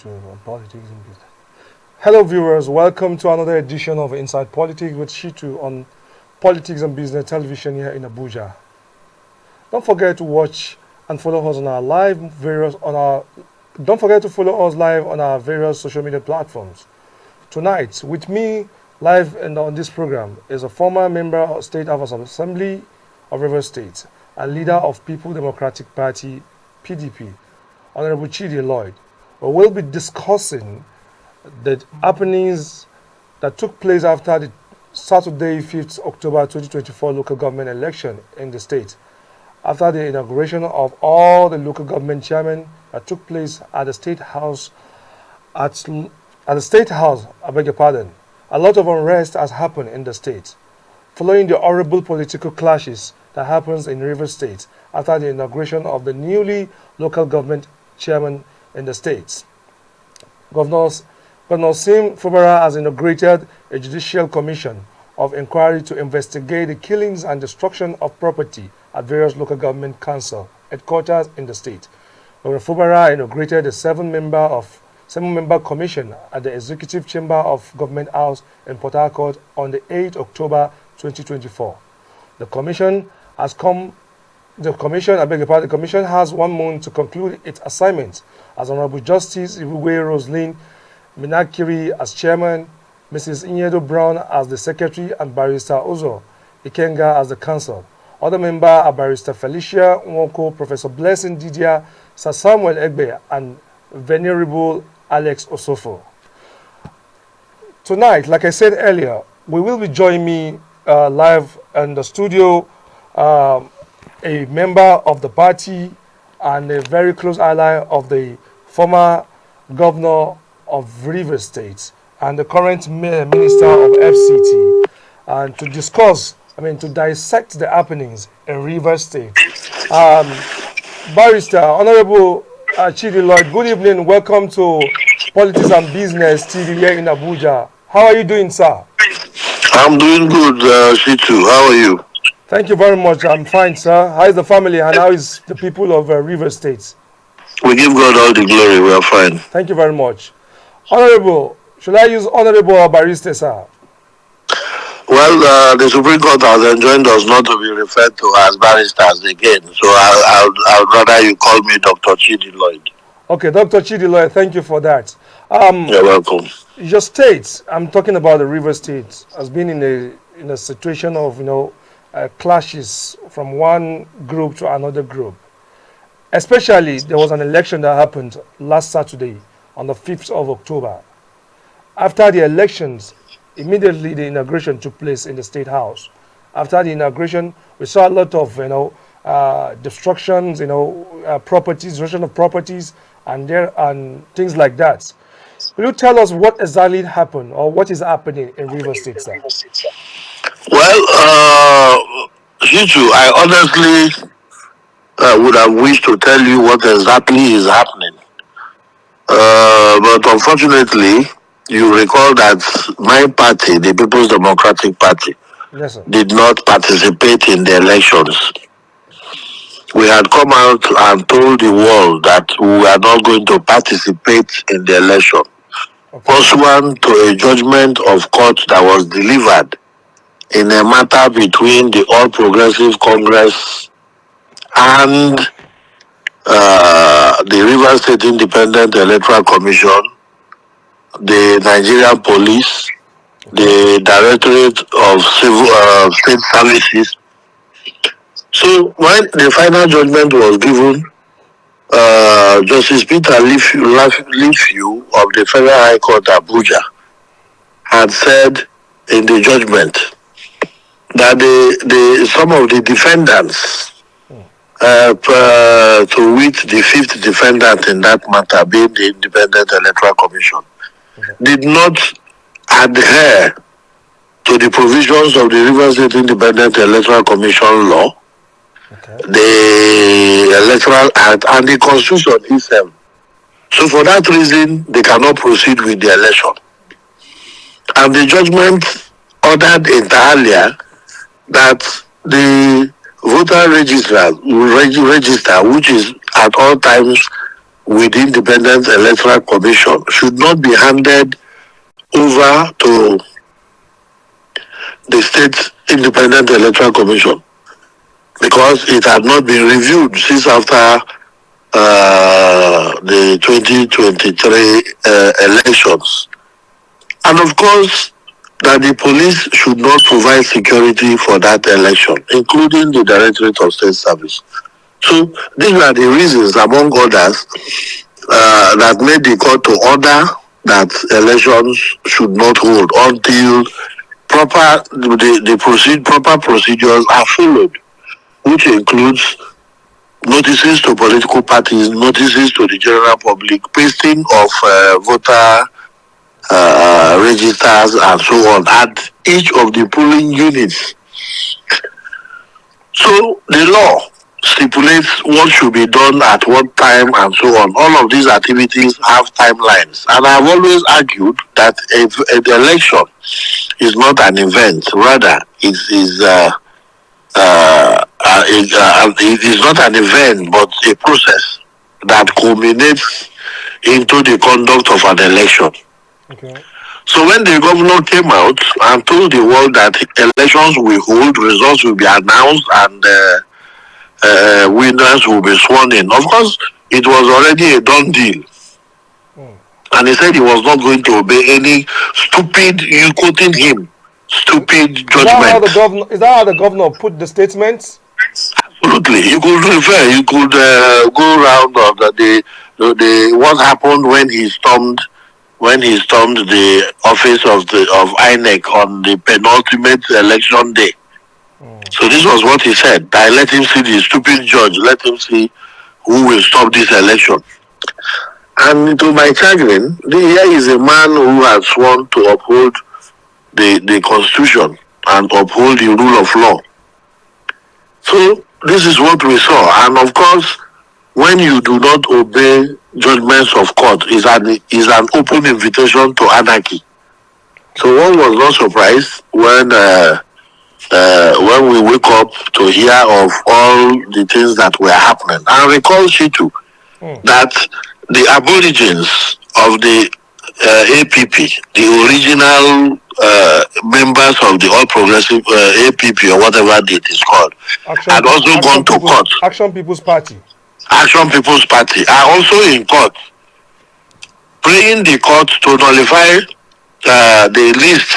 Shitu on Politics and Business. Hello viewers, welcome to another edition of Inside Politics with Shitu on Politics and Business Television here in Abuja. Don't forget to watch and follow us on our Don't forget to follow us live on our various social media platforms. Tonight, with me live and on this program is a former member of State House of Assembly of Rivers State, a leader of People Democratic Party (PDP), Honorable Chidi Lloyd. We will be discussing the happenings that took place after the Saturday, 5th October 2024 local government election in the state, after the inauguration of all the local government chairmen that took place at the State House. At the State House, I beg your pardon, a lot of unrest has happened in the state, following the horrible political clashes that happens in Rivers State after the inauguration of the newly local government chairman in the states. Governor Sim Fubara has inaugurated a judicial commission of inquiry to investigate the killings and destruction of property at various local government council headquarters in the state. Governor Fubara inaugurated a seven-member commission at the Executive Chamber of Government House in Port Harcourt on the 8th October 2024. The commission has 1 month to conclude its assignment, as Honorable Justice Iwuwe Roslyn Minakiri as chairman, Mrs. Inyedo Brown as the secretary, and Barrister Ozo Ikenga as the counsel. Other members are Barrister Felicia Nwoko, Professor Blessing Didia, Sir Samuel Egbe, and Venerable Alex Osofo. Tonight, like I said earlier, we will be joining me live in the studio, a member of the party and a very close ally of the former governor of Rivers State and the current minister of FCT, and to discuss, to dissect the happenings in Rivers State. Barrister, Honorable Chidi Lloyd, good evening. Welcome to Politics and Business TV here in Abuja. How are you doing, sir? I'm doing good, Shitu. How are you? Thank you very much. I'm fine, sir. How is the family and how is the people of Rivers State? We give God all the glory. We are fine. Thank you very much. Honorable, should I use Honorable or Barrister, sir? Well, the Supreme Court has enjoined us not to be referred to as barristers again, so I would rather you call me Dr. Chidi Lloyd. Okay, Dr. Chidi Lloyd, thank you for that. You're welcome. Your state, I'm talking about the Rivers State, has been in a situation of clashes from one group to another group. Especially, there was an election that happened last Saturday on the 5th of October. After the elections, immediately the inauguration took place in the State House. After the inauguration, we saw a lot of destructions, properties, destruction of properties, and things like that. Will you tell us what exactly happened or what is happening in Rivers State, sir? Well, Shitu, I honestly would have wished to tell you what exactly is happening. But unfortunately, you recall that my party, the People's Democratic Party, yes, sir, did not participate in the elections. We had come out and told the world that we are not going to participate in the election, pursuant to a judgment of court that was delivered in a matter between the All Progressive Congress and the Rivers State Independent Electoral Commission, the Nigerian Police, the Directorate of Civil State Services. So when the final judgment was given, Justice Peter Liffew of the Federal High Court Abuja had said in the judgment that some of the defendants, to wit the fifth defendant in that matter, being the Independent Electoral Commission, did not adhere to the provisions of the Rivers State Independent Electoral Commission law, the Electoral Act, and the Constitution itself. So for that reason, they cannot proceed with the election. And the judgment ordered entirely that the voter register, which is at all times with the Independent Electoral Commission should not be handed over to the State Independent Electoral Commission because it had not been reviewed since after the 2023 elections. And of course, that the police should not provide security for that election, including the Directorate of State Service. So these were the reasons, among others, that made the court to order that elections should not hold until proper procedures are followed, which includes notices to political parties, notices to the general public, pasting of voter registers and so on at each of the polling units. So the law stipulates what should be done at what time and so on. All of these activities have timelines. And I've always argued that if the election is not an event, rather it is it is not an event but a process that culminates into the conduct of an election. Okay. So when the governor came out and told the world that elections will hold, results will be announced, and winners will be sworn in, of course, it was already a done deal. And he said he was not going to obey any stupid, you quoting him, stupid judgment. Is that how the governor put the statement? Absolutely. You could refer, you could go around of the what happened when he stormed the office of INEC on the penultimate election day. So this was what he said. I let him see the stupid judge, let him see who will stop this election. And to my chagrin, here is a man who has sworn to uphold the constitution and uphold the rule of law. So this is what we saw. And of course, when you do not obey judgments of court, is an open invitation to anarchy. So one was not surprised when we wake up to hear of all the things that were happening. And recall, Shitu, that the aborigines of the APP, the original members of the All Progressive APP or whatever it is called, had also gone to court. Action People's Party are also in court, praying the court to nullify the list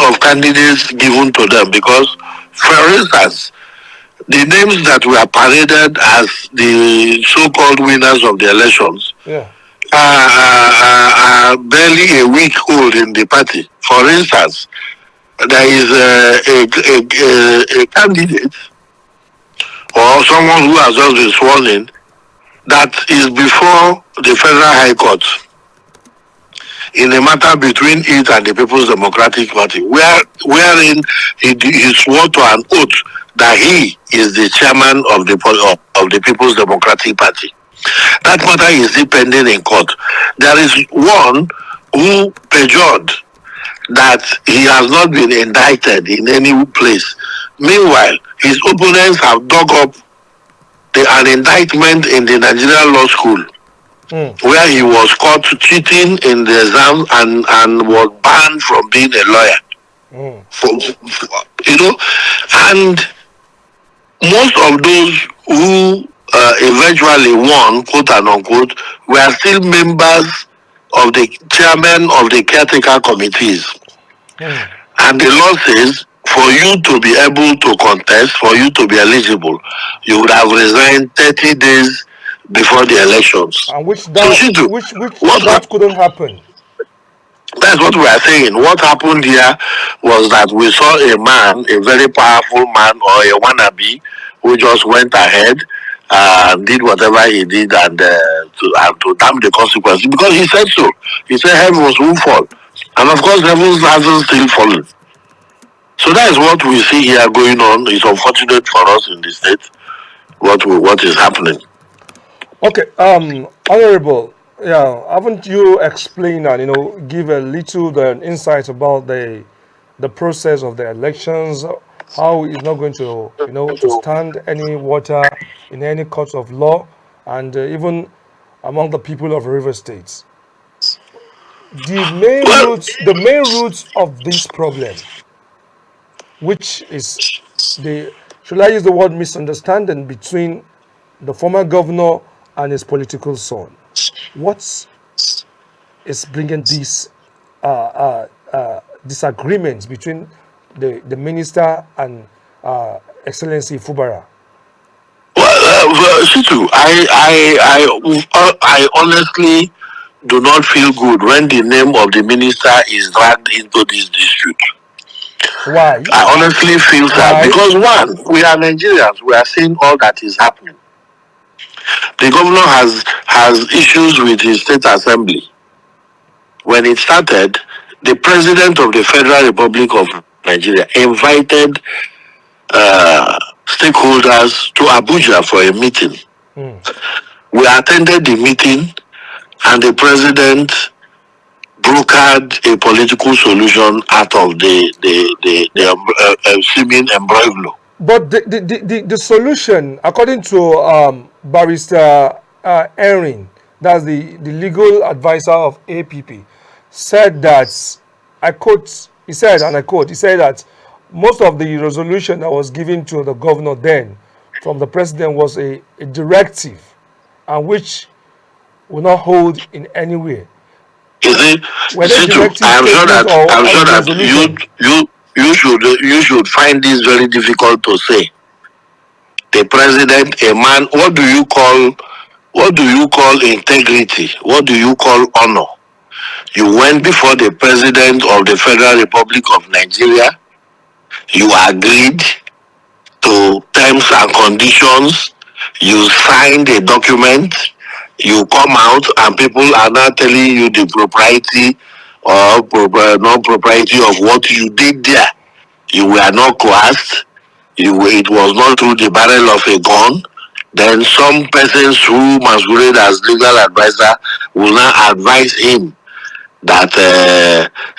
of candidates given to them, because, for instance, the names that were paraded as the so-called winners of the elections are barely a week old in the party. For instance, there is a candidate or someone who has just been sworn in that is before the Federal High Court in a matter between it and the People's Democratic Party, wherein he swore to an oath that he is the chairman of the People's Democratic Party. That matter is pending in court. There is one who perjured that he has not been indicted in any place. Meanwhile, his opponents have dug up an indictment in the Nigerian Law School, where he was caught cheating in the exam and was banned from being a lawyer. And most of those who eventually won, quote and unquote, were still members of the chairman of the caretaker committees. And the law says, for you to be able to contest, for you to be eligible, you would have resigned 30 days before the elections. And which that couldn't happen. That's what we are saying. What happened here was that we saw a man, a very powerful man or a wannabe, who just went ahead and did whatever he did and to damn the consequences, because he said so. He said heavens will fall. And of course, heavens hasn't still fallen. So that is what we see here going on. It's unfortunate for us in the state, what is happening. Okay, Honorable, haven't you explained and give a little insight about the process of the elections, how it's not going to to stand any water in any court of law, and even among the people of River State. Well, The main roots of this problem, which is the, should I use the word misunderstanding between the former governor and his political son. What is bringing these disagreements between the minister and Excellency Fubara? Shitu, I honestly do not feel good when the name of the minister is dragged into this dispute. Why? I honestly feel sad Why? because one, we are Nigerians. We are seeing all that is happening. The governor has issues with his state assembly. When it started, the president of the Federal Republic of Nigeria invited stakeholders to Abuja for a meeting. We attended the meeting, and the president brokered a political solution out of the seeming embroglio. But the solution, according to Barrister Erin, that's the legal advisor of APP, said that, I quote, he said, and I quote, he said that most of the resolution that was given to the governor then from the president was a directive, and which will not hold in any way. You see, Were they directive I'm sure statement that or you resolution? you should find this very difficult to say. The president, a man, what do you call integrity? What do you call honor? You went before the president of the Federal Republic of Nigeria. You agreed to terms and conditions. You signed a document. You come out and people are now telling you the propriety or non-propriety of what you did there. You were not coerced. It was not through the barrel of a gun. Then some persons who masquerade as legal advisor will now advise him that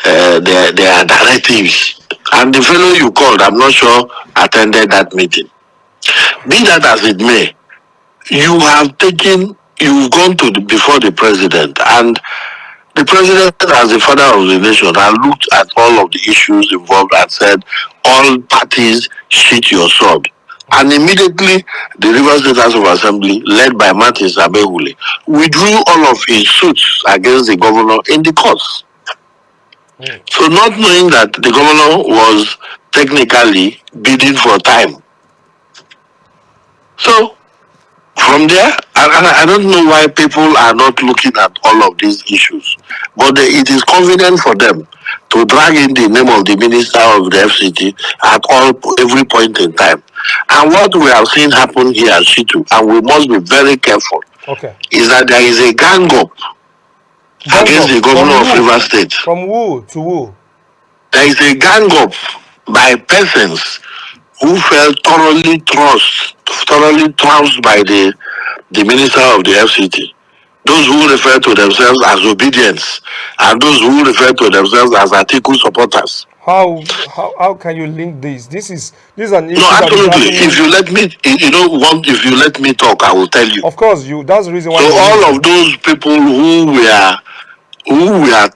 there are directives. And the fellow you called, I'm not sure, attended that meeting. Be that as it may, you've gone to before the president, and the president, as the father of the nation, has looked at all of the issues involved and said, all parties sheath your sword. And immediately, the Rivers State House of Assembly, led by Martin Sabehule, withdrew all of his suits against the governor in the courts. So, not knowing that the governor was technically bidding for time. So, from there, I don't know why people are not looking at all of these issues, but it is convenient for them to drag in the name of the minister of the FCT at every point in time. And what we have seen happen here at Shitu, and we must be very careful, is that there is a gang up against the governor of Rivers State. From who to who? There is a gang up by persons who felt thoroughly trounced by the minister of the FCT. Those who refer to themselves as obedience, and those who refer to themselves as article supporters. How can you link this? This is an issue. No, absolutely. If you let me, if you let me talk, I will tell you. Of course, that's the reason why. So all of those people who were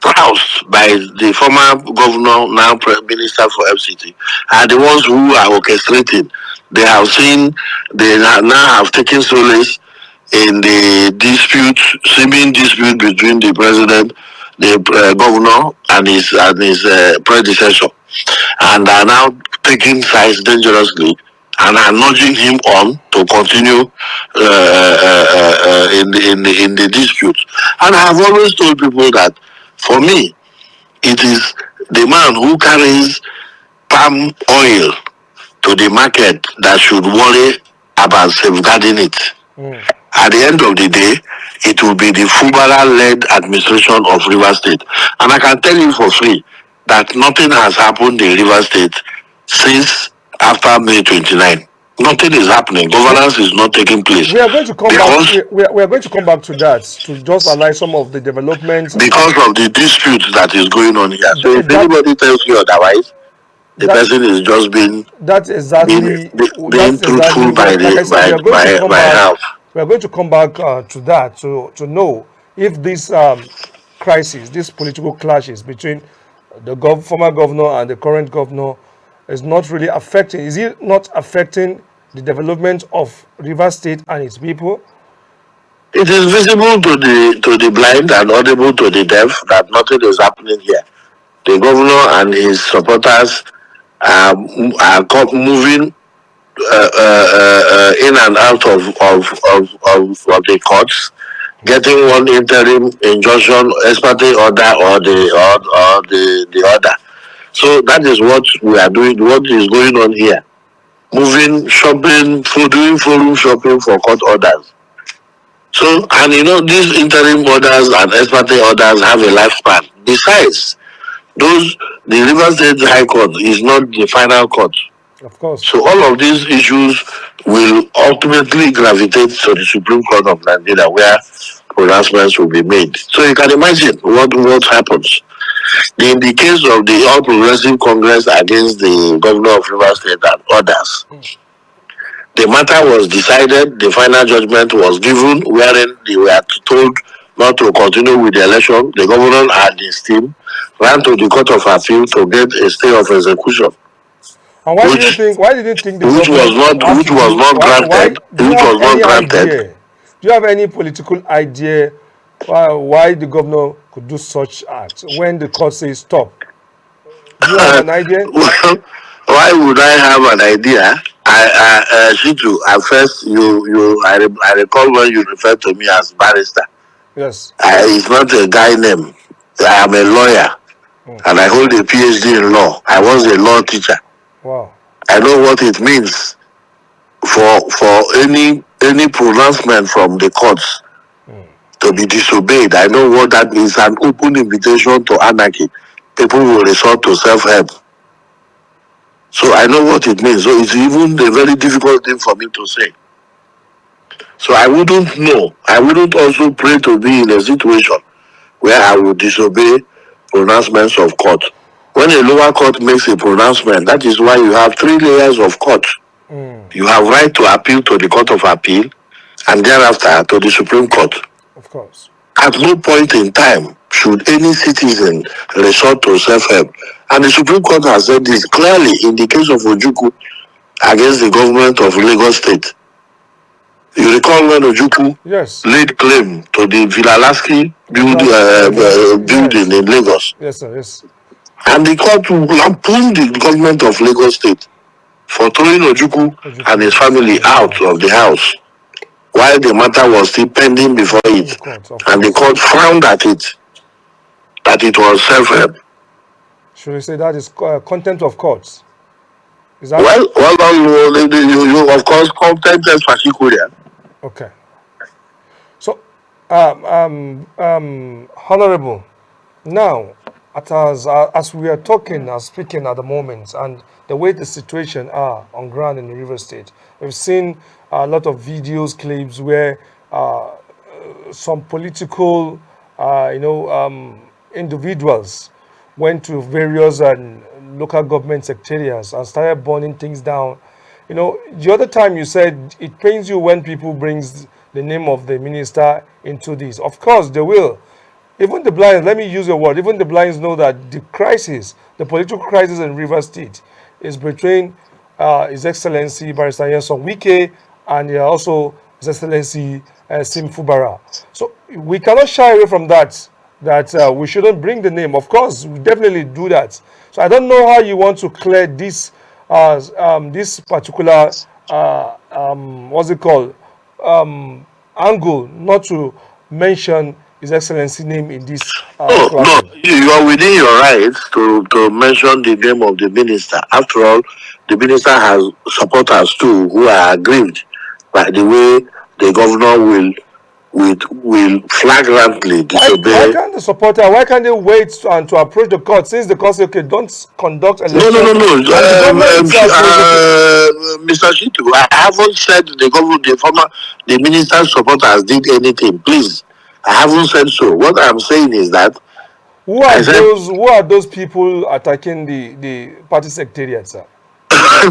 trounced by the former governor, now minister for FCT, are the ones who are orchestrating. They now have taken solace in the seeming dispute between the president, the governor, and his predecessor, and are now taking sides dangerously and are nudging him on to continue in the dispute. And I have always told people that, for me, it is the man who carries palm oil to the market that should worry about safeguarding it. At the end of the day, it will be the Fubara-led administration of Rivers State. And I can tell you for free that nothing has happened in Rivers State since after May 29. Nothing is happening. Governance is not taking place. We are going to come back. We are going to come back to that, to just align some of the developments because of the dispute that is going on here. So if anybody tells you otherwise, the person is just being that's exactly being truthful by half. We are going to come back to that to know if this crisis, this political clashes between the former governor and the current governor is not really affecting, is it not affecting the development of Rivers State and its people? It is visible to the blind and audible to the deaf that nothing is happening here. The governor and his supporters are moving in and out of the courts, getting one interim injunction, ex parte order, or the other. So that is what we are doing. What is going on here? Moving, shopping, doing forum shopping for court orders. So, and these interim orders and ex parte orders have a lifespan. Besides, the River State High Court is not the final court. Of course. So all of these issues will ultimately gravitate to the Supreme Court of Nigeria, where pronouncements will be made. So you can imagine what happens. In the case of the All Progressive Congress against the governor of Rivers State and others, the matter was decided, the final judgment was given, wherein they were told not to continue with the election. The governor and his team ran to the Court of Appeal to get a stay of execution. And why did you think? Why did you think the which was not granted? Which was not granted. Do you have any political idea why the governor could do such acts when the court says stop? Do you have an idea? Well, why would I have an idea? Shitu, at first I recall when you referred to me as barrister. Yes. It's not a guy name. I am a lawyer, and I hold a PhD in law. I was a law teacher. Wow. I know what it means for any pronouncement from the courts to be disobeyed. I know what that means. An open invitation to anarchy. People will resort to self-help. So I know what it means. So it's even a very difficult thing for me to say. So I wouldn't know. I wouldn't also pray to be in a situation where I would disobey pronouncements of court. When a lower court makes a pronouncement, that is why you have 3 layers of court. You have right to appeal to the Court of Appeal, and thereafter to the Supreme Court. Of course. At no point in time should any citizen resort to self-help. And the Supreme Court has said this clearly in the case of Ojukwu against the government of Lagos State. You recall when Ojukwu laid claim to the Vilalaski building in Lagos? Yes, sir, yes. And the court lampooned the government of Lagos State for throwing Ojukwu and his family out of the house while the matter was still pending before it. And the court frowned at it, that it was self-help. Should we say that is contempt of courts? Is that you of course contempt is particular. Okay. So, Honorable, now, as we are talking and speaking at the moment, and the way the situation are on ground in the River State, we've seen a lot of videos, clips where some political, individuals went to various local government secretariats and started burning things down. The other time you said it pains you when people brings the name of the minister into this. Of course, they will. Even the blinds, let me use your word, even the blinds know that the crisis, the political crisis in River State is between His Excellency Barrister Nyesom Wike and also His Excellency Sim Fubara. So we cannot shy away from that we shouldn't bring the name. Of course, we definitely do that. So I don't know how you want to clear this this particular what's it called angle, not to mention His Excellency name in this. No, you are within your rights to mention the name of the minister. After all, the minister has supporters too who are aggrieved by the way the governor will flagrantly disobey. Why can't the supporter? Why can't they wait to approach the court since the court says, okay, don't conduct elections? No. Mr. Shitu, I haven't said the minister's supporters did anything. Please, I haven't said so. What I'm saying is that who are those people attacking the party secretariat, sir?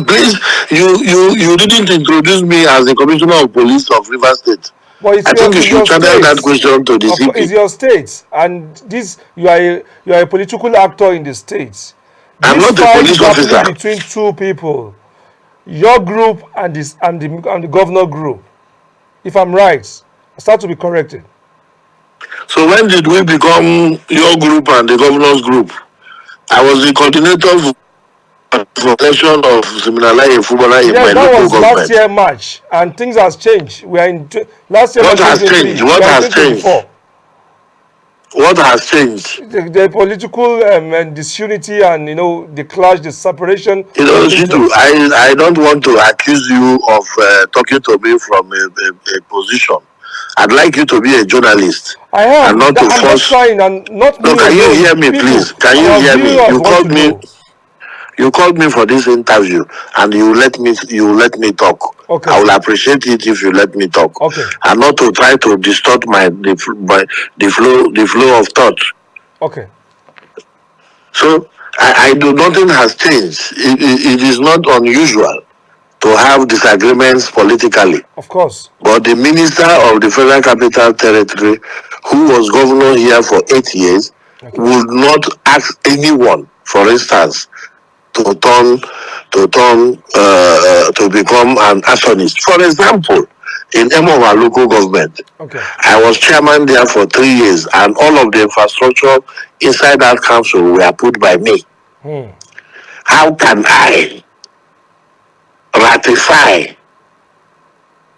Please, you didn't introduce me as the commissioner of police of River State. But it's I think you it's your should channel that state. question to the Of course, it's CP. your state, and this you are a political actor in the state. I'm This not a fight is police happening officer. between two people, your group and the governor group. If I'm right, I start to be corrected. So when did we become your group and the governor's group? I was the coordinator for election of Siminalayi footballer in Yes, my that local was last government. year March, and things has changed. We are in last year What March has changed? 2023. We What are in has changed? 2024. What has changed? The political and disunity and the clash, the separation You is know, taking Shitu, place. I don't want to accuse you of talking to me from a position. I'd like you to be a journalist I and am. not to I'm just force. trying, and not No, me can you alone. hear me, People, please? Can you our hear me? viewers want to know. You called me for this interview, and you let me talk. Okay, I will appreciate it if you let me talk, okay, and not to try to distort the flow of thought. okay. So I do nothing has changed. It is not unusual to have disagreements politically. Of course. But the minister of the Federal Capital Territory, who was governor here for 8 years, Okay. would not ask anyone, for instance, to to become an arsonist. For example, in any of our local government, Okay. I was chairman there for 3 years, and all of the infrastructure inside that council were put by me. How can I ratify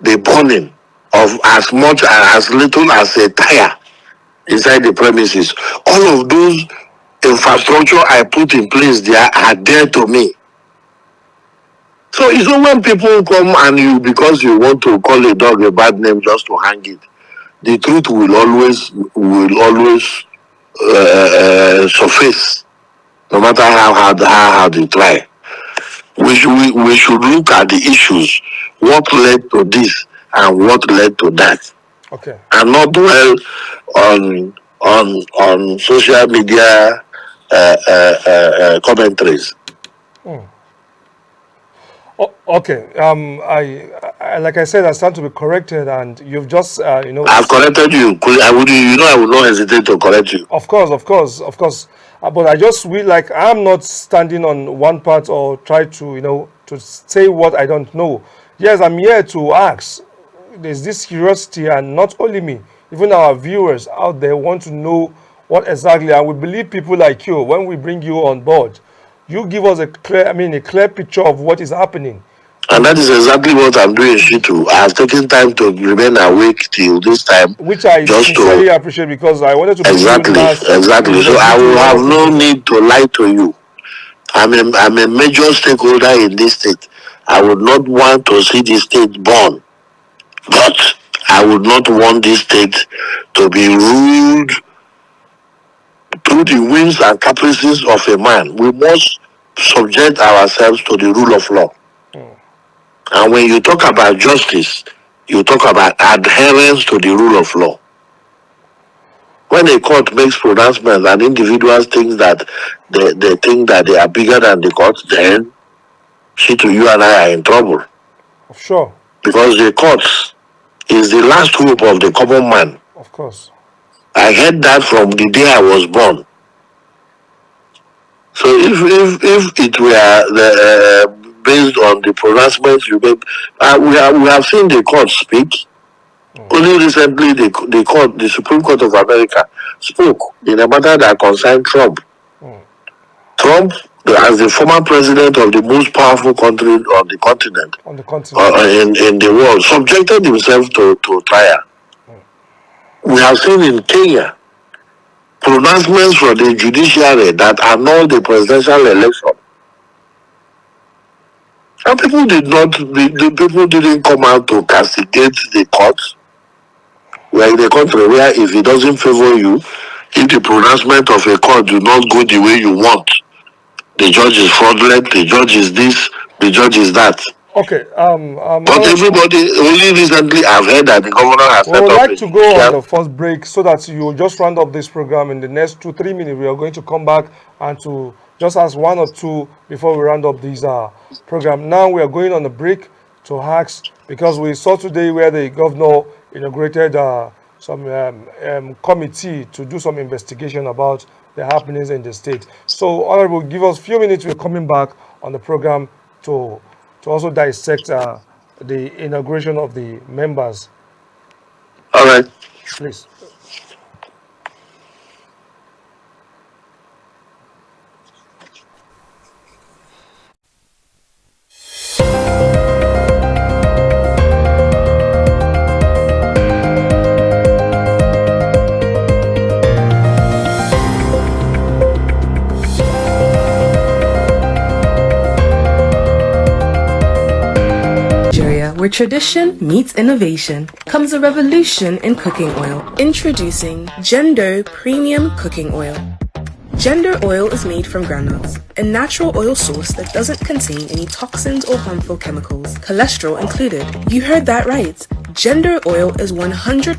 the burning of as much and as little as a tire inside the premises? All of those infrastructure I put in place there are dear to me. So it's not when people come and you, because you want to call a dog a bad name just to hang it, the truth will always surface, no matter how hard you try. We should look at the issues, what led to this and what led to that, Okay. and not dwell on social media commentaries. Okay. I like I said, I stand to be corrected, and you've just I've corrected you. I would, I would not hesitate to correct you. Of course, of course, of course. But I just feel like I'm not standing on one part or try to, to say what I don't know. Yes, I'm here to ask. There's this curiosity, and not only me, even our viewers out there want to know what exactly. And we believe people like you, when we bring you on board, you give us a clear picture of what is happening. And that is exactly what I'm doing, Shitu. I have taken time to remain awake till this time, Which I just to sincerely appreciate, because I wanted to bring you last. exactly. It So was due I to will one have or two no things. need to lie to you. I'm a major stakeholder in this state. I would not want to see this state burn, but I would not want this state to be ruled through the whims and caprices of a man. We must subject ourselves to the rule of law. And when you talk about justice, you talk about adherence to the rule of law. When a court makes pronouncements and individuals think that they think that they are bigger than the court, then you and I are in trouble. Sure. Because the courts is the last hope of the common man. Of course. I heard that from the day I was born. So if it were based on the pronouncements you make, we have seen the court speak. Only recently, the Supreme Court of America spoke in a matter that concerned Trump. Trump, as the former president of the most powerful country on the continent, in the world, subjected himself to trial. We have seen in Kenya pronouncements from the judiciary that annulled the presidential election. And people the people didn't come out to castigate the courts. We are in a country where if it doesn't favor you, if the pronouncement of a court do not go the way you want, the judge is fraudulent, the judge is this, the judge is that. Okay. But everybody, only recently I've heard that the governor has we set would up like a to go on judicial. the first break so that you just round up this program in the next 2-3 minutes. We are going to come back and to just ask one or two before we round up this program. Now we are going on a break to ask, because we saw today where the governor inaugurated some committee to do some investigation about the happenings in the state. So, Honorable, give us a few minutes. We're coming back on the program to also dissect the inauguration of the members. All right. Please. Where tradition meets innovation, comes a revolution in cooking oil. Introducing Gendo Premium Cooking Oil. Gender oil is made from granules, a natural oil source that doesn't contain any toxins or harmful chemicals, cholesterol included. You heard that right. Gender oil is 100%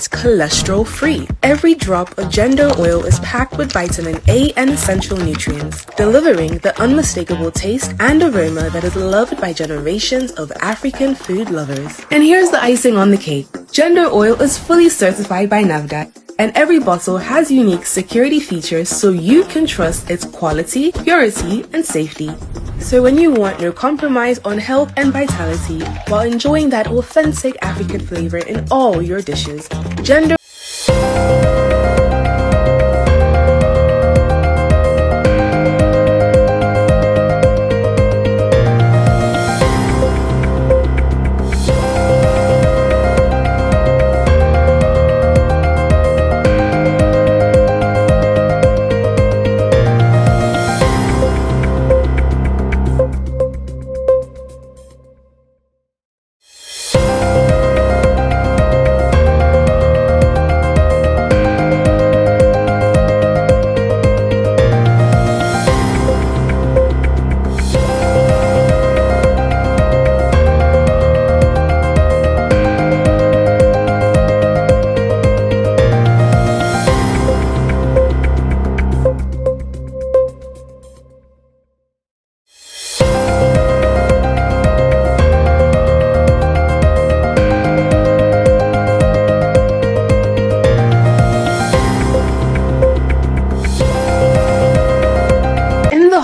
cholesterol free. Every drop of gender oil is packed with vitamin A and essential nutrients, delivering the unmistakable taste and aroma that is loved by generations of African food lovers. And here's the icing on the cake. Gender oil is fully certified by NAFDAC, and every bottle has unique security features so you can trust its quality, purity, and safety. So when you want no compromise on health and vitality while enjoying that authentic African flavor in all your dishes, Gender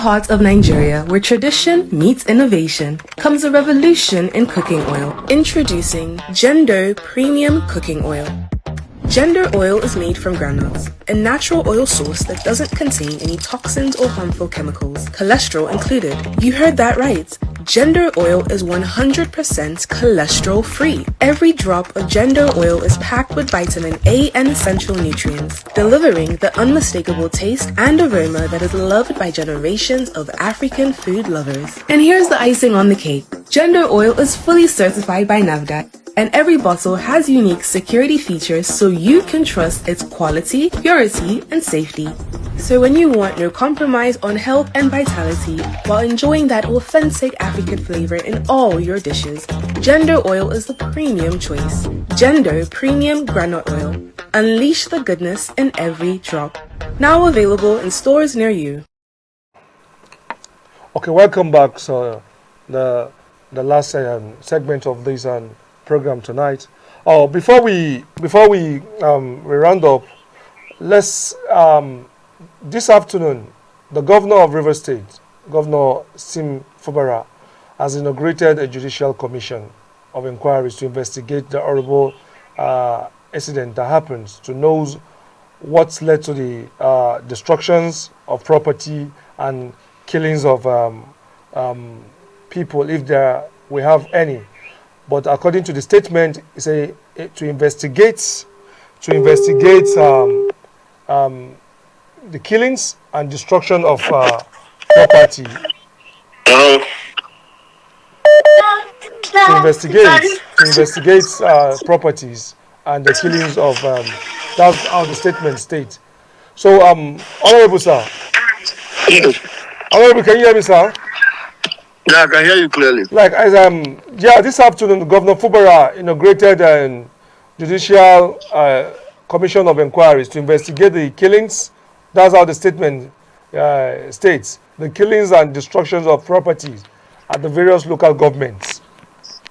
heart of Nigeria, where tradition meets innovation, comes a revolution in cooking oil. Introducing Gendo Premium Cooking Oil. Gender oil is made from granules, a natural oil source that doesn't contain any toxins or harmful chemicals, cholesterol included. You heard that right. Gender oil is 100% cholesterol free. Every drop of gender oil is packed with vitamin A and essential nutrients, delivering the unmistakable taste and aroma that is loved by generations of African food lovers. And here's the icing on the cake. Gender oil is fully certified by NAFDAC, and every bottle has unique security features so you can trust its quality, purity, and safety. So when you want no compromise on health and vitality while enjoying that authentic African flavor in all your dishes, Gender oil is the premium choice. Gender Premium Granite Oil. Unleash the goodness in every drop. Now available in stores near you. Okay, welcome back. So the last segment of this program tonight. Oh, before we round up, let's this afternoon, the governor of Rivers State, Governor Sim Fubara, has inaugurated a judicial commission of inquiries to investigate the horrible incident that happened, to know what's led to the destructions of property and killings of people, if we have any. But according to the statement, it's to investigate the killings and destruction of property. To investigate properties and the killings of that's how the statement states. So, Honorable Sir, Honorable, can you hear me, sir? Yeah, I can hear you clearly. Like as this afternoon, Governor Fubara inaugurated a judicial commission of inquiries to investigate the killings. That's how the statement states: the killings and destructions of properties at the various local governments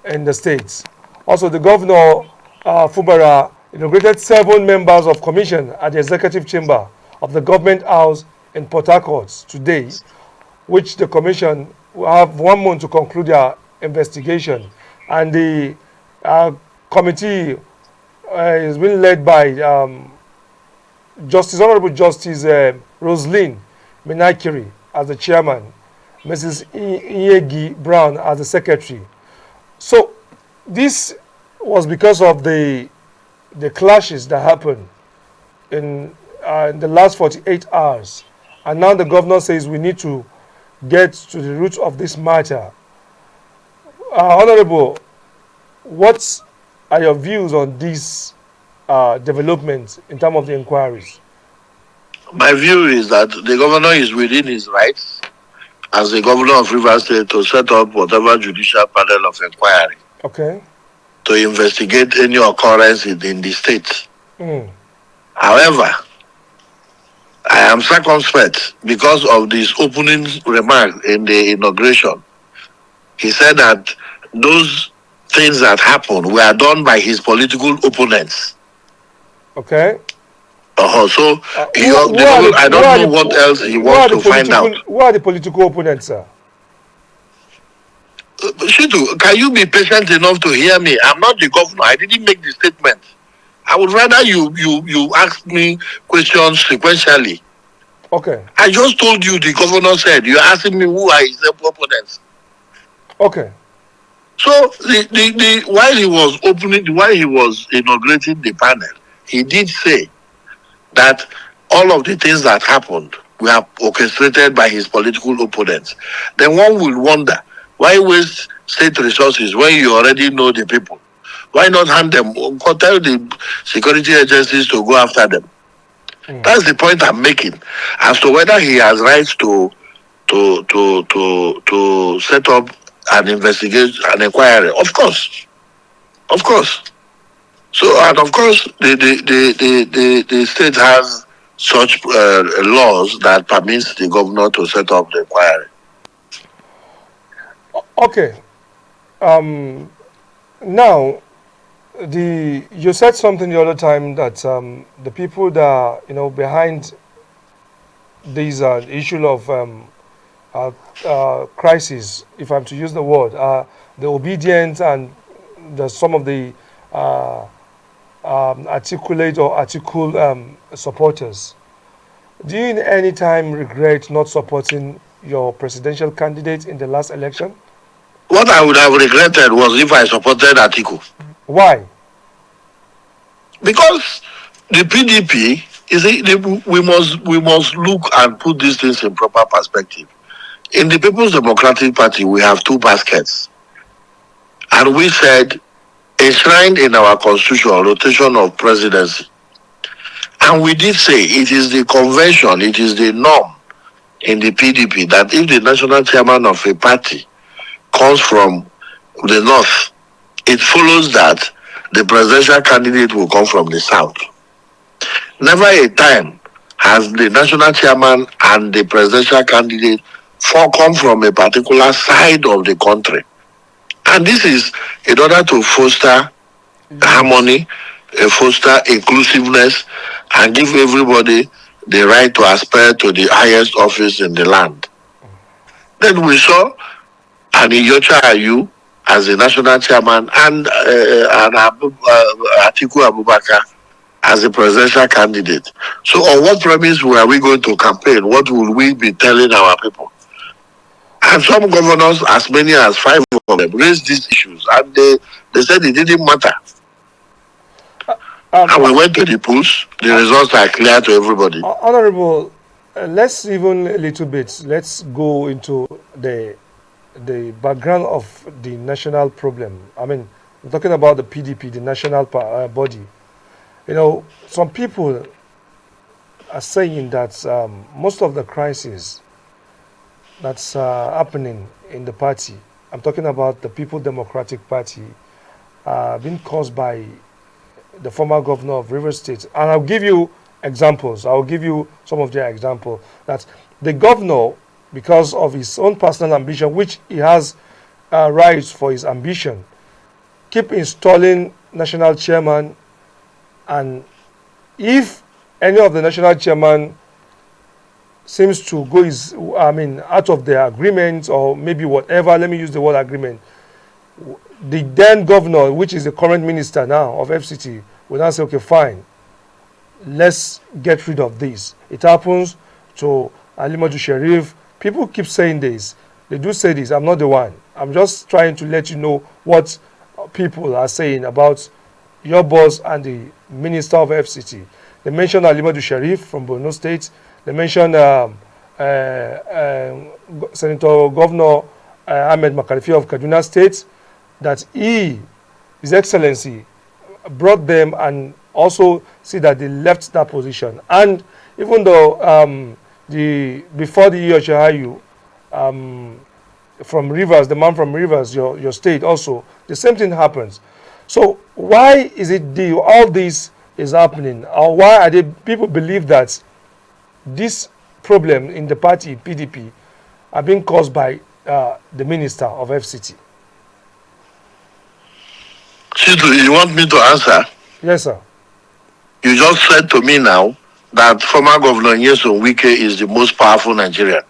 in the states. Also, the governor Fubara inaugurated 7 members of commission at the executive chamber of the government house in Port Harcourt today, which the commission will have 1 month to conclude their investigation. And the committee is being led by Honorable Justice Roselyn Menakiri as the chairman, Mrs. Iyegi Brown as the secretary. So this was because of the clashes that happened in the last 48 hours. And now the governor says we need to get to the root of this matter. Honorable, what are your views on this development in terms of the inquiries? My view is that the governor is within his rights as the governor of Rivers State to set up whatever judicial panel of inquiry. Okay. To investigate any occurrence in the state. However, I am circumspect because of this opening remark in the inauguration. He said that those things that happened were done by his political opponents. Okay. So I don't know what else he wants to find out. Who are the political opponents, sir? Shitu, can you be patient enough to hear me? I'm not the governor. I didn't make the statement. I would rather you ask me questions sequentially. Okay. I just told you the governor said. You're asking me who are his opponents. Okay. So while he was inaugurating the panel, he did say that all of the things that happened were orchestrated by his political opponents. Then one will wonder, why waste state resources when you already know the people? Why not hand them, or tell the security agencies to go after them? That's the point I'm making. As to whether he has rights to set up an investigation, an inquiry. Of course. So, and of course, the state has such laws that permits the governor to set up the inquiry. Okay. Now, you said something the other time that the people that are behind these issue of crisis, if I'm to use the word, the obedient and some of the articulate or article supporters. Do you in any time regret not supporting your presidential candidate in the last election? What I would have regretted was if I supported Atiku. Why? Because the PDP we must look and put these things in proper perspective. In the People's Democratic Party, we have 2 baskets, and we said enshrined in our constitution rotation of presidency, and we did say it is the convention, it is the norm in the PDP that if the national chairman of a party comes from the north, it follows that the presidential candidate will come from the south. Never a time has the national chairman and the presidential candidate come from a particular side of the country. And this is in order to foster harmony, foster inclusiveness, and give everybody the right to aspire to the highest office in the land. Then we saw an Iyocha Ayu as the national chairman and Atiku Abubakar as the presidential candidate. So on what premise were we going to campaign? What will we be telling our people? And some governors, as many as 5 of them, raised these issues, and they said it didn't matter. And we went to the polls. The results are clear to everybody. Honorable, let's even a little bit. Let's go into the background of the national problem. I mean, I'm talking about the PDP, the national body. Some people are saying that most of the crisis that's happening in the party, I'm talking about the People Democratic Party, being caused by the former governor of Rivers State. And I'll give you examples. I'll give you some of their examples. That the governor, because of his own personal ambition, which he has rights for his ambition, keep installing national chairman, and if any of the national chairman seems to go out of their agreement, or maybe whatever, let me use the word agreement, the then governor, which is the current minister now of FCT, will now say, okay, fine, let's get rid of this. It happens to Alimadu Sharif. People keep saying this. They do say this. I'm not the one. I'm just trying to let you know what people are saying about your boss and the minister of FCT. They mentioned Alimadu Sharif from Borno State. They mentioned Senator Governor Ahmed Makarifi of Kaduna State, that His Excellency, brought them and also see that they left that position. And even though before the Yoshahayu from Rivers, the man from Rivers, your state also, the same thing happens. So why is it all this is happening? Or why are people believe that this problem in the party, PDP, are being caused by the minister of FCT? Shitu, you want me to answer? Yes, sir. You just said to me now that former Governor Nyesom Wike is the most powerful Nigerian.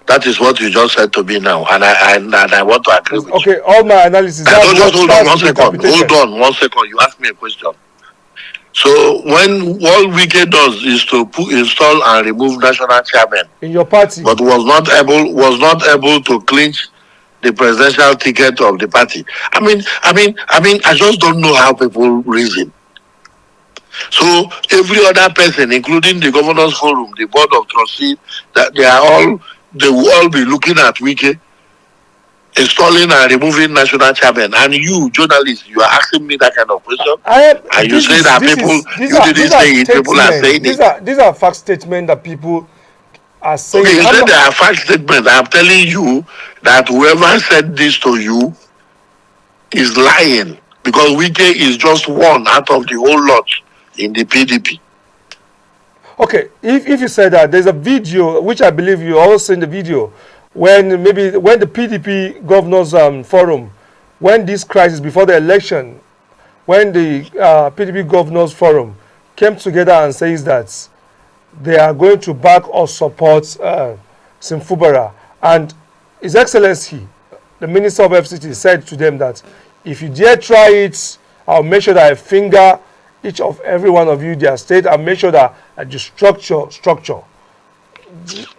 That is what you just said to me now, and I want to agree with you. Okay, all my analysis. Just hold on 1 second. Hold on 1 second. You asked me a question. So when all Wike does is to install and remove national chairman in your party, but was not able to clinch the presidential ticket of the party. I mean, I just don't know how people reason. So every other person, including the governors forum, the board of trustees, that they will all be looking at Wike installing and removing national chairman. And you, journalists, you are asking me that kind of question. And you say that people, you didn't say it, people are saying it. These are fact statements that people are saying. Okay, you said they are fact statements. I'm telling you that whoever said this to you is lying, because Wike is just one out of the whole lot in the PDP. Okay, if you said that, there's a video which I believe you also seen the video when the PDP governors forum, when this crisis before the election, when the PDP governors forum came together and says that they are going to back or support Simfubara, and His Excellency, the Minister of FCT, said to them that if you dare try it, I'll make sure that I finger each of every one of you their state and make sure that the structure.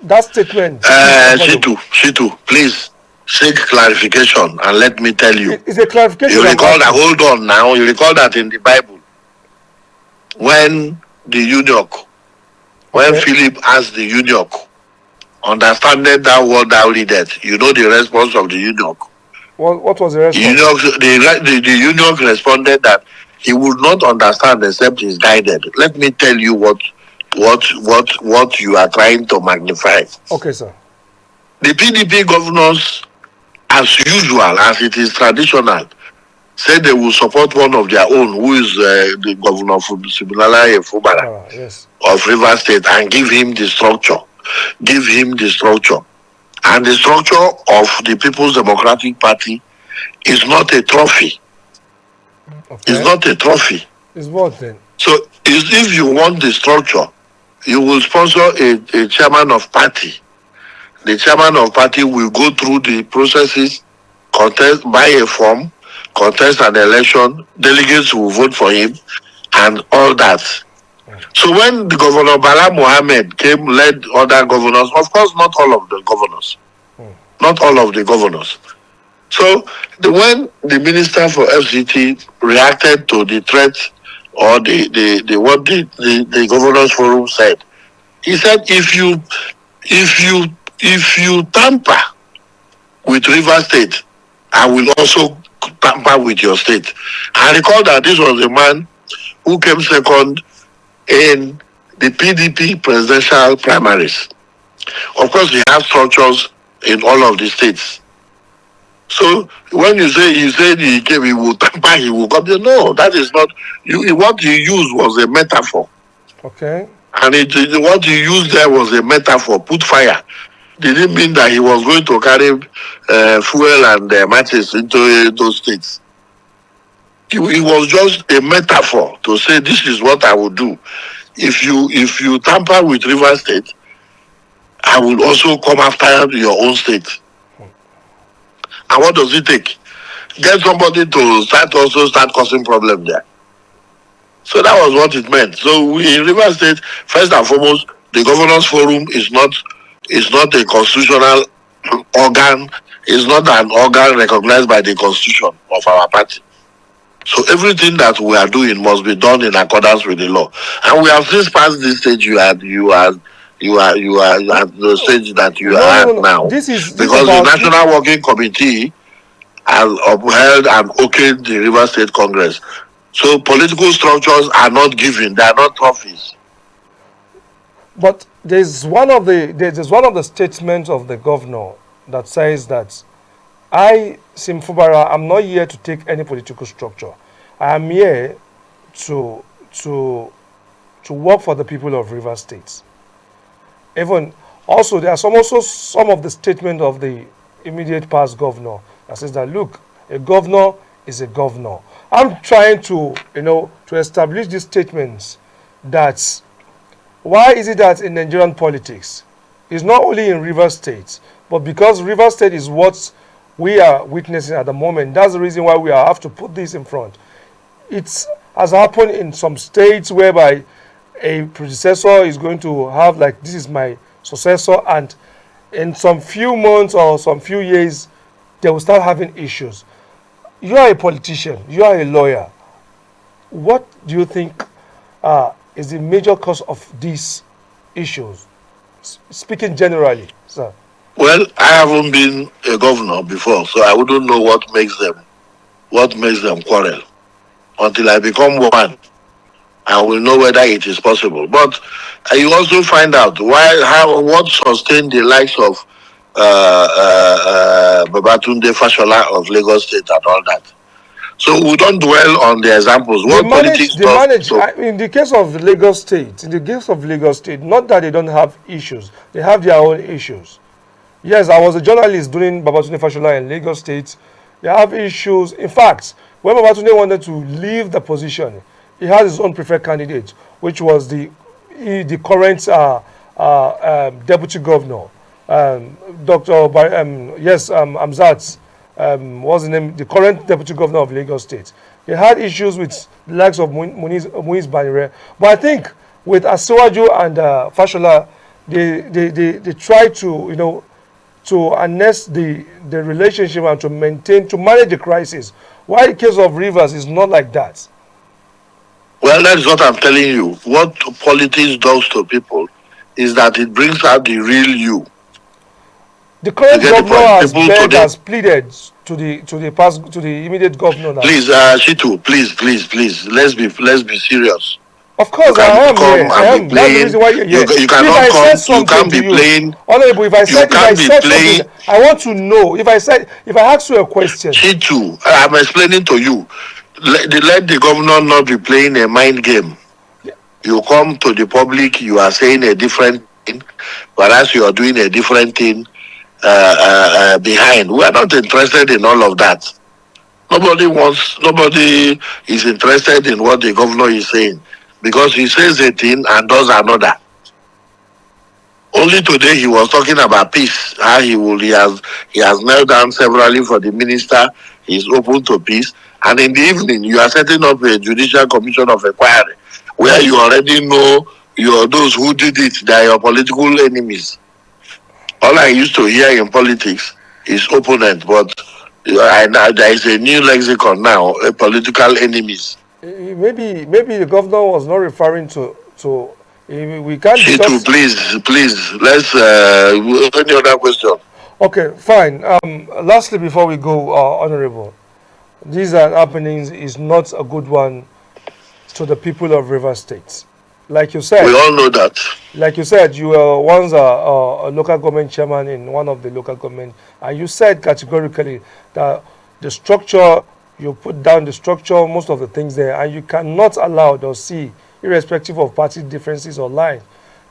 That statement. Shitu, please seek clarification and let me tell you. It's a clarification. You recall that, hold on now, you recall that in the Bible, when the eunuch, when Philip asked the eunuch, understanding that word thou readest, you know the response of the eunuch. What was the response? The eunuch responded that he would not understand except he's guided. Let me tell you what you are trying to magnify. Okay, sir. The PDP governors, as usual, as it is traditional, said they will support one of their own, who is the governor of Fubara, yes, of Rivers State, and give him the structure. And the structure of the People's Democratic Party is not a trophy. Okay. It's not a trophy. It's what then? So if you want the structure, you will sponsor a chairman of party. The chairman of party will go through the processes, contest, buy a form, contest an election, delegates will vote for him, and all that. So when the Governor Bala Mohammed came, led other governors, of course not all of the governors. Not all of the governors. So when the minister for FCT reacted to the threat or what the governors forum said, he said, if you tamper with River State, I will also tamper with your state. I recall that this was a man who came second in the PDP presidential primaries. Of course, he has structures in all of the states. So when you say he said he came, he will tamper, he will come. No, that is not. What you used was a metaphor. Okay. And what you used there was a metaphor. Put fire. Didn't mean that he was going to carry fuel and matches into those states. It was just a metaphor to say this is what I will do. If you tamper with River State, I will also come after your own state. And what does it take? Get somebody to start causing problem there. So that was what it meant. So we in River State, first and foremost, the governors forum is not a constitutional organ, is not an organ recognized by the constitution of our party. So everything that we are doing must be done in accordance with the law. And we have since passed this stage you are at the stage that you are at now. This is because the National Working Committee has upheld and okayed the River State Congress. So political structures are not given; they are not trophies. But there's one of the statements of the governor that says that I, Sim Fubara, I'm not here to take any political structure. I am here to work for the people of River State. Even also there are some of the statements of the immediate past governor that says that look, a governor is a governor. I'm trying to establish these statements that why is it that in Nigerian politics, it's not only in River State, but because River State is what we are witnessing at the moment, that's the reason why we have to put this in front. It has happened in some states whereby a predecessor is going to have like, this is my successor, and in some few months or some few years, they will start having issues. You are a politician, you are a lawyer. What do you think is the major cause of these issues? Speaking generally, sir. Well, I haven't been a governor before, so I wouldn't know what makes them quarrel. Until I become one, I will know whether it is possible. But you also find out what sustained the likes of Babatunde Fashola of Lagos State and all that. So we don't dwell on the examples. In the case of Lagos State, not that they don't have issues, they have their own issues. Yes, I was a journalist during Babatunde Fashola in Lagos State. They have issues. In fact, when Babatunde wanted to leave the position, he had his own preferred candidate, which was the current deputy governor, Dr. Amzat. What's the name? The current deputy governor of Lagos State. They had issues with the likes of Muiz Banire. But I think with Asiwaju and Fashola, they try to to harness the relationship and to manage the crisis. Why the case of Rivers is not like that? Well, that's what I'm telling you. What politics does to people is that it brings out the real you. The current governor has pleaded to the immediate governor now. Please, Shitu, please, let's be serious. Of course, I am. That's the reason why you're here. You cannot come. You can't be playing. Honorable, if I said something, I want to know. If I ask you a question. Shitu, I'm explaining to you. Let the governor not be playing a mind game. Yeah. You come to the public, you are saying a different thing, whereas you are doing a different thing behind. We are not interested in all of that. Nobody is interested in what the governor is saying, because he says a thing and does another. Only today he was talking about peace. How he has knelt down severally for the minister. He's open to peace. And in the evening, you are setting up a judicial commission of inquiry where you already know those who did it, they are your political enemies. All I used to hear in politics is opponent, but there is a new lexicon now, political enemies. Maybe the governor was not referring to we can't discuss. Please, let's any other question. Okay, fine. Lastly, before we go, Honorable, these happenings is not a good one to the people of River State. Like you said, we all know that. Like you said, you were once a local government chairman in one of the local government, and you said categorically that the structure, you put down the structure, most of the things there, and you cannot allow or see, irrespective of party differences or line,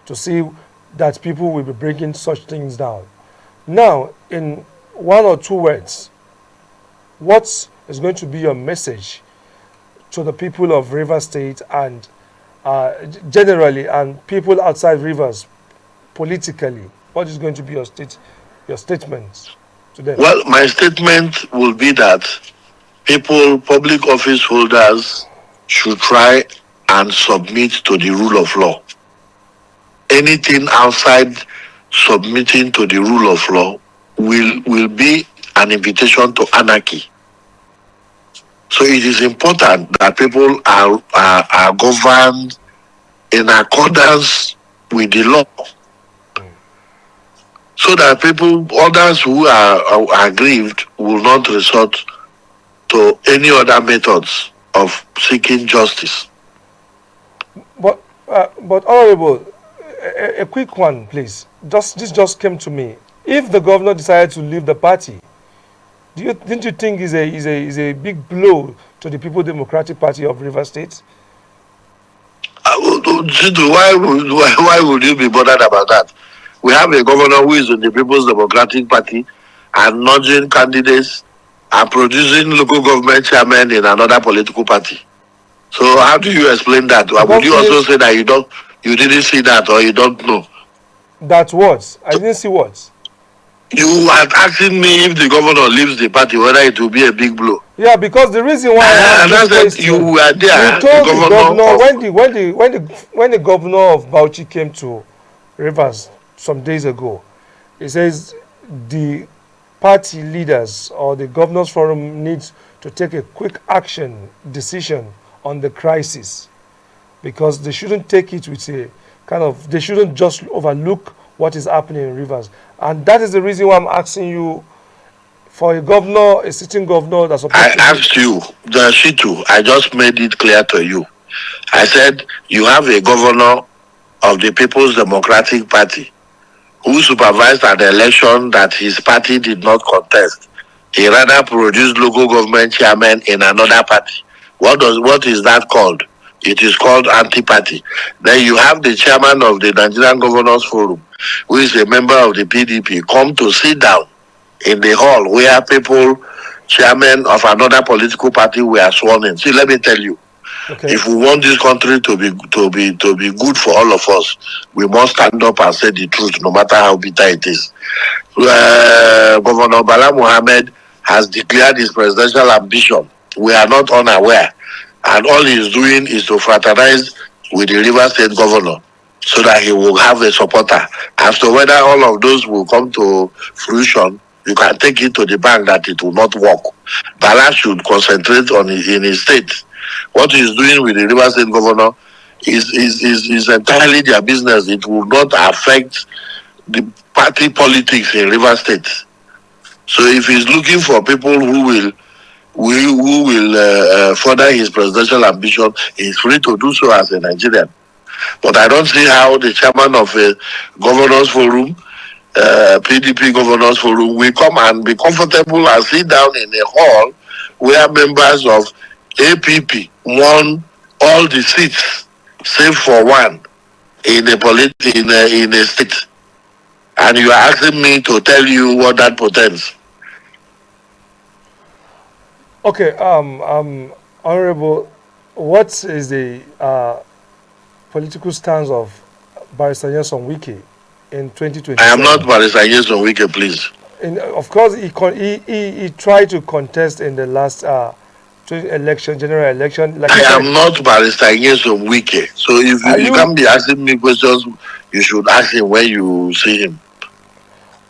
to see that people will be breaking such things down. Now, in one or two words, what is going to be your message to the people of River State and generally, and people outside rivers politically? What is going to be your statement to them? Well, my statement will be that people, public office holders, should try and submit to the rule of law. Anything outside submitting to the rule of law will be an invitation to anarchy. So it is important that people are governed in accordance with the law, so that people, others who are aggrieved, will not resort to any other methods of seeking justice. But Honorable, a quick one, please. This just came to me. If the governor decided to leave the party, didn't you think is a big blow to the People Democratic Party of River State? Why would you be bothered about that? We have a governor who is in the People's Democratic Party and nudging candidates and producing local government chairmen in another political party. So how do you explain that? Would you also say that you didn't see that, or you don't know? That what? I didn't see what? You are asking me if the governor leaves the party, whether it will be a big blow. Yeah, because the reason why I asked this question, you were there. you told the governor when the governor of Bauchi came to Rivers some days ago, he says the party leaders or the governors forum needs to take a quick action decision on the crisis, because they shouldn't take it with a kind of, they shouldn't just overlook what is happening in Rivers. And that is the reason why I'm asking you, for a governor, a sitting governor that's supposed to... I asked you, the Shitu, I just made it clear to you. I said, you have a governor of the People's Democratic Party who supervised an election that his party did not contest. He rather produced local government chairman in another party. What is that called? It is called anti-party. Then you have the chairman of the Nigerian Governors Forum, who is a member of the PDP, come to sit down in the hall where people, chairmen of another political party, were sworn in. See, let me tell you, if we want this country to be good for all of us, we must stand up and say the truth, no matter how bitter it is. Governor Bala Mohammed has declared his presidential ambition. We are not unaware, and all he is doing is to fraternize with the River State governor, so that he will have a supporter. As to whether all of those will come to fruition, you can take it to the bank that it will not work. Bala should concentrate on in his state. What he is doing with the River State governor is entirely their business. It will not affect the party politics in River State. So if he's looking for people who will further his presidential ambition, he's free to do so as a Nigerian. But I don't see how the chairman of a governors forum, PDP governors forum, will come and be comfortable and sit down in a hall where members of APP won all the seats, save for one, in a state. And you are asking me to tell you what that portends. Okay, Honorable, what is the political stance of Barrister Nyesom Wike in 2020? I am not Barrister Nyesom Wike, please. Of course, he tried to contest in the last general election. Like I am not Barrister Nyesom Wike. So if you can't be asking me questions, you should ask him when you see him.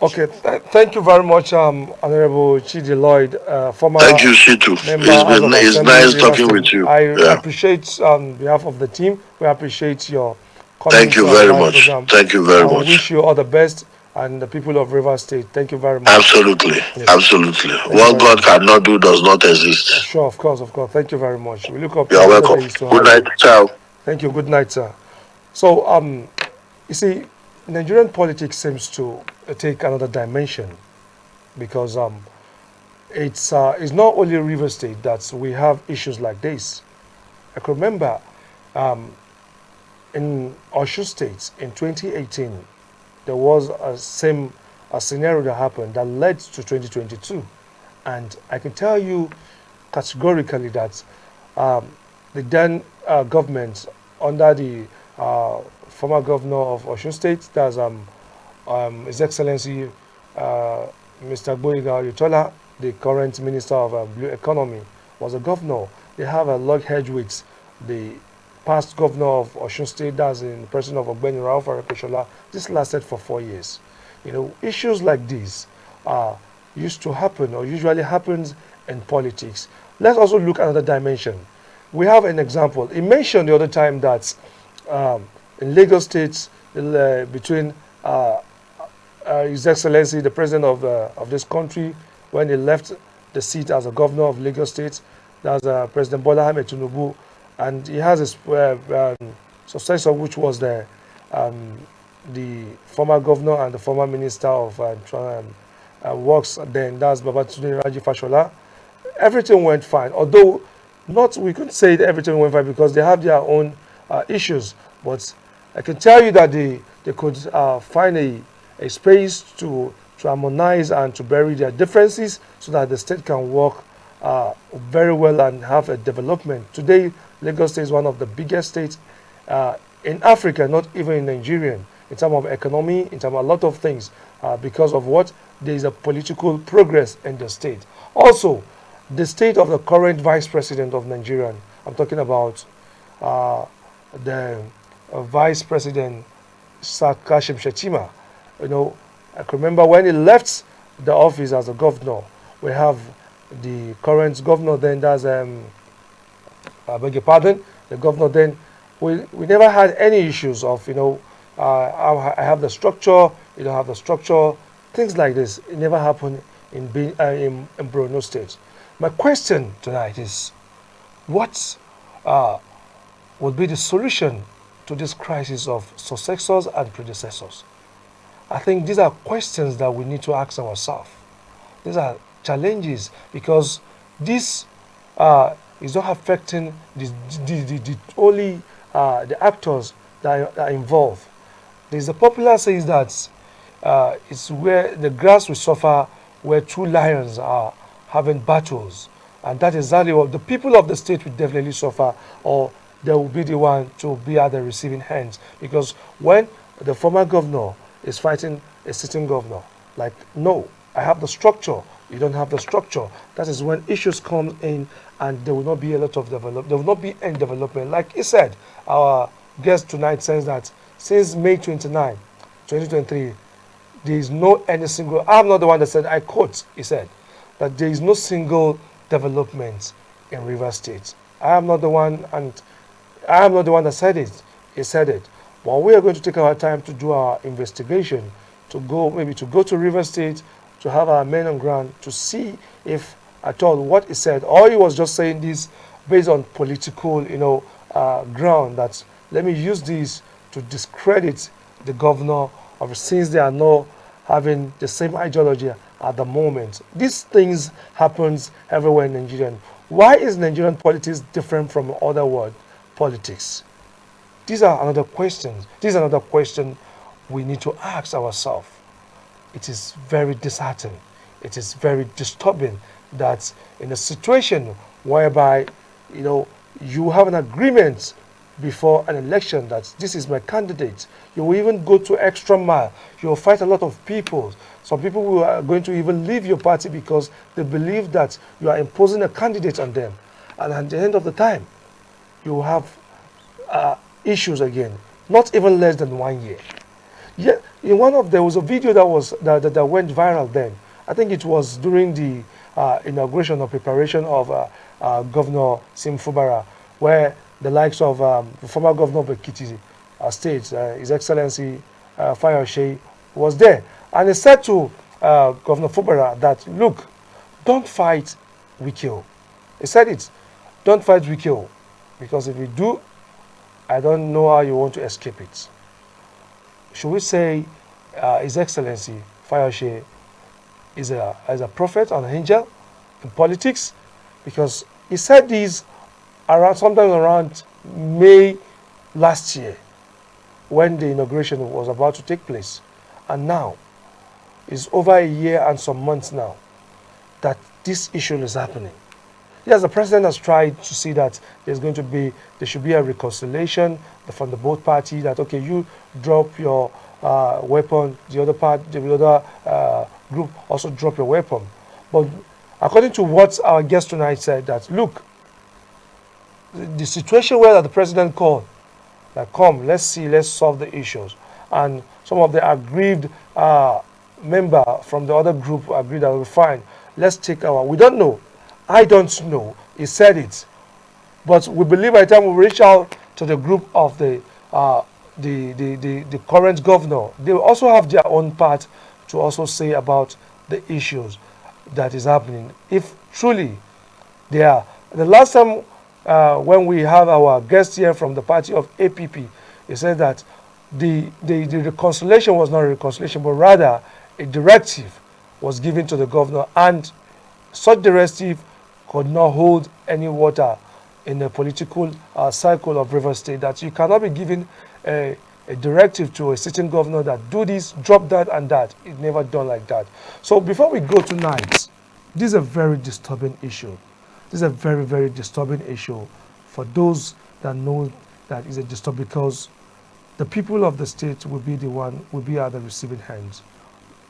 Okay, thank you very much, Honorable Chidi Lloyd, former Thank you, Shitu. It's nice talking with you. I appreciate, on behalf of the team, we appreciate your comments. Thank you very much. Thank you very much. I wish you all the best, and the people of River State. Thank you very much. Absolutely, yes. Absolutely. What God cannot do does not exist. Sure, of course. Thank you very much. We look up. You're welcome. Good night, ciao. Thank you. Good night, sir. So, you see, Nigerian politics seems to take another dimension, because it's not only River State that we have issues like this. I can remember in Oshu State in 2018, there was a scenario that happened that led to 2022, and I can tell you categorically that the then government under the former governor of Osun State, that's His Excellency Mr. Gboyega Oyetola, the current Minister of Blue Economy, was a governor. They have a loggerhead with the past governor of Osun State, that's in the person of Ogbeni Rauf Aregbesola. This lasted for 4 years. You know, issues like these used to happen or usually happens in politics. Let's also look at another dimension. We have an example. He mentioned the other time that in Lagos State, between His Excellency, the president of this country, when he left the seat as a governor of Lagos State, that's President Bola Ahmed Tinubu, and he has his successor, which was the former governor and the former minister of works then, that's Babatunde Raji Fashola. Everything went fine, although we couldn't say that everything went fine because they have their own issues, but I can tell you that they could find a space to harmonize and to bury their differences so that the state can work very well and have a development. Today, Lagos State is one of the biggest states in Africa, not even in Nigeria, in terms of economy, in terms of a lot of things, because of what? There is a political progress in the state. Also, the state of the current vice president of Nigeria, I'm talking about the vice president, Sir Kashim Shettima. You know, I can remember when he left the office as a governor, we have the current governor then, that's I beg your pardon, the governor then, we never had any issues of, you know, I have the structure, you don't have the structure, things like this. It never happened in Borno State. My question tonight is, what would be the solution to this crisis of successors and predecessors? I think these are questions that we need to ask ourselves. These are challenges because this is not affecting only the actors that are involved. There's a popular saying that it's where the grass will suffer where two lions are having battles, and that is exactly what the people of the state will definitely suffer, or they will be the one to be at the receiving hands, because when the former governor is fighting a sitting governor, like, no, I have the structure, you don't have the structure, that is when issues come in and there will not be a lot of development, there will not be any development. Like he said, our guest tonight says that since May 29, 2023, there is no any single, I'm not the one that said, I quote, he said, that there is no single development in Rivers State. I am not the one, and I am not the one that said it, he said it. But we are going to take our time to do our investigation, to go to Rivers State, to have our men on ground, to see if at all what he said, or he was just saying this based on political, you know, ground, that let me use this to discredit the governor of, since they are not having the same ideology at the moment. These things happens everywhere in Nigeria. Why is Nigerian politics different from other world politics? These are another questions. This is another question we need to ask ourselves. It is very disheartening. It is very disturbing that in a situation whereby, you know, you have an agreement before an election that this is my candidate, you will even go to extra mile. You will fight a lot of people. Some people who are going to even leave your party because they believe that you are imposing a candidate on them. And at the end of the time, you will have issues again, not even less than 1 year. Yeah, there was a video that went viral then. I think it was during the inauguration or preparation of Governor Sim Fubara, where the likes of the former governor of Ekiti State, His Excellency Fayose, was there. And he said to Governor Fubara that, look, don't fight, we kill. He said it, don't fight, we kill. Because if we do, I don't know how you want to escape it. Should we say His Excellency Fayose is a prophet and an angel in politics? Because he said this sometime around May last year, when the inauguration was about to take place. And now, it's over a year and some months now that this issue is happening. Yes, the president has tried to see that there should be a reconciliation from the both parties, that okay, you drop your weapon, the other group also drop your weapon. But according to what our guest tonight said, that look, the situation where the president called, that come, let's solve the issues, and some of the aggrieved member from the other group agreed that we're fine. Let's take we don't know. I don't know. He said it, but we believe by the time we reach out to the group of the current governor, they will also have their own part to also say about the issues that is happening. If truly they are, the last time when we have our guest here from the party of APP, he said that the reconciliation was not a reconciliation, but rather a directive was given to the governor, and such directive could not hold any water in the political cycle of River State, that you cannot be giving a directive to a sitting governor that do this, drop that and that. It's never done like that. So before we go tonight, this is a very disturbing issue. This is a very, very disturbing issue for those that know that is a disturb, because the people of the state will be at the receiving hands.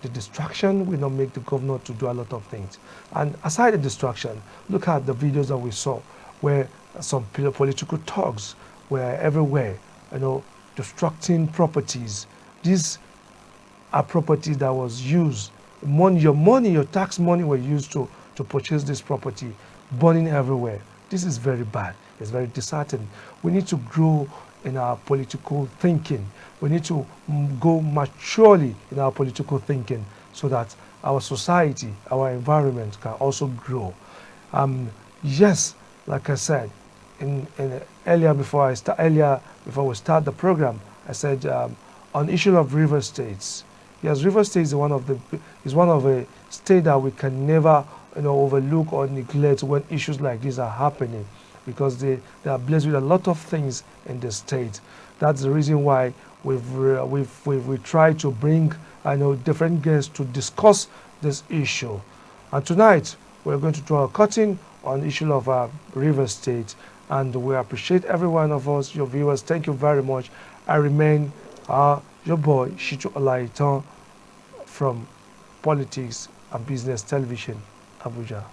The distraction will not make the governor to do a lot of things. And aside the distraction, look at the videos that we saw where some political thugs were everywhere, destructing properties. These are properties that was used. Your tax money were used to purchase this property, burning everywhere. This is very bad. It's very disheartening. We need to grow in our political thinking. We need to go maturely in our political thinking so that our society, our environment can also grow. Yes, like I said, earlier before we start the program, I said on issue of river states. Yes, River State is one of a state that we can never overlook or neglect when issues like these are happening, because they are blessed with a lot of things in the state. That's the reason why we try to bring different guests to discuss this issue. And tonight we're going to draw a curtain on the issue of River State, and we appreciate every one of us, your viewers. Thank you very much. I remain your boy Shitu Olaitan from Politics and Business Television, Abuja.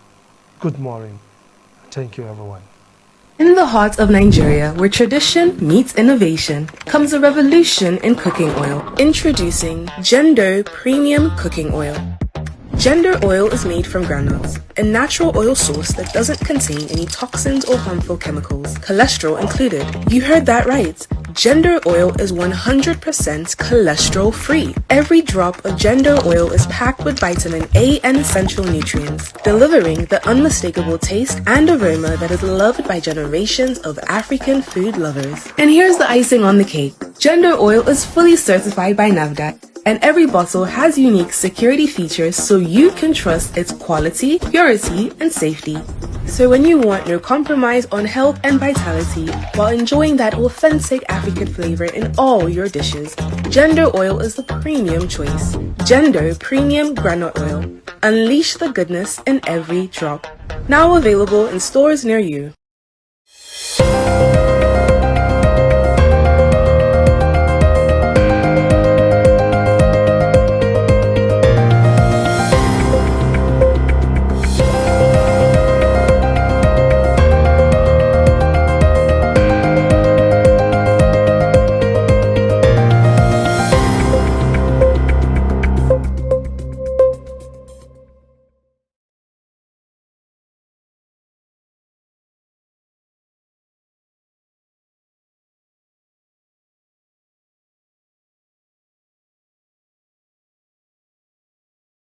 Good morning. Thank you, everyone. In the heart of Nigeria, where tradition meets innovation, comes a revolution in cooking oil. Introducing Gender Premium Cooking Oil. Gender oil is made from groundnuts, a natural oil source that doesn't contain any toxins or harmful chemicals, cholesterol included. You heard that right. Gender oil is 100% cholesterol free. Every drop of gender oil is packed with vitamin A and essential nutrients, delivering the unmistakable taste and aroma that is loved by generations of African food lovers. And here's the icing on the cake. Gender oil is fully certified by NAFDAC, and every bottle has unique security features so you can trust its quality, purity, and safety. So when you want no compromise on health and vitality while enjoying that authentic African flavor in all your dishes, Gender oil is the premium choice. Gender Premium Groundnut Oil. Unleash the goodness in every drop. Now available in stores near you.